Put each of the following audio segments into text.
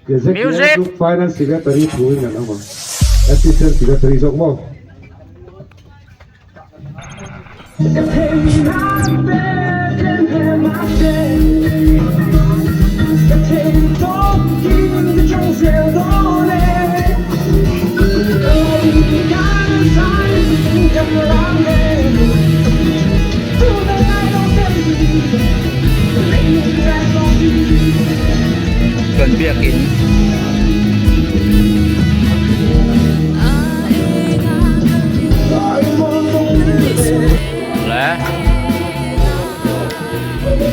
Music finance secretary doing an hour. Assistant secretary so more. Cần biết in lẽ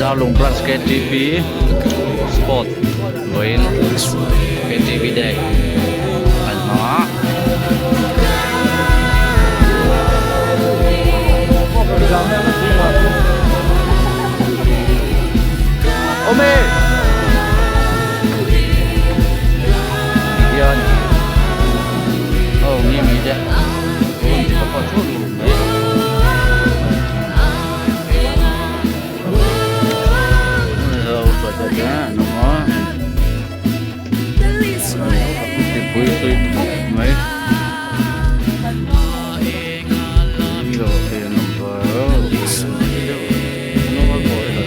Đào Lũng Plus KTV Sport với KTV Day ảnh hóa Ome Ian oh nghe mi đấy có còn chút đấy rồi phải cho nó thì cuối tôi mấy rồi thì nó vào nó có gọi là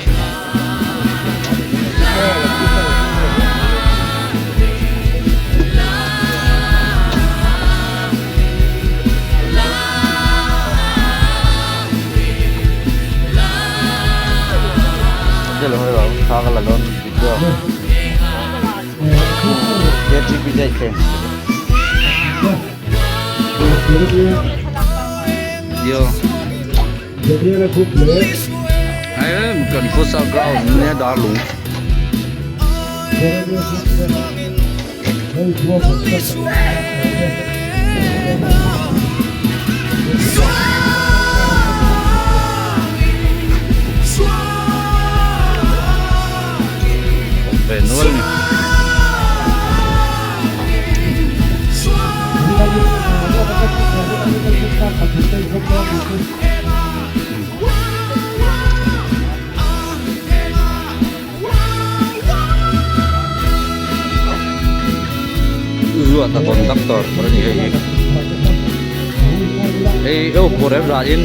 Jadi loh ya, kalau lalu video, dia TV deh ke, yo, Jadi ada couple. bukan futsal ground ini Đào Lũng. Về nuôi nè. Atau konduktor, berarti kayak oh, boleh rajin.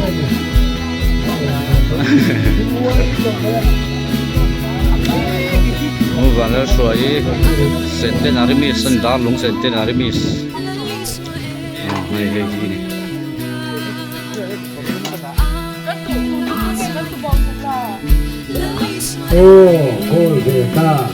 Oh, bangga soalnya centenary miss, Đào Lũng centenary miss. Này kayak gini. Oh, deka.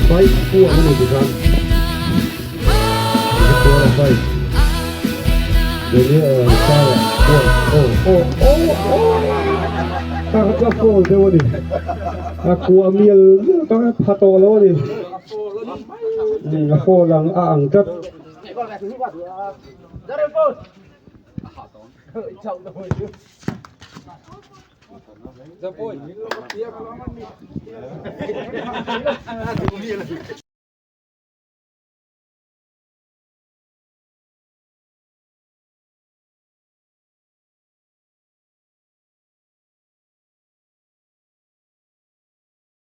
Baik kuat ini bukan. Itu orang baik. Jadi saya tak lapor dewa ni. Aku ambil tak pato lawan ni. Ni lapor lang angkat. Zapoi.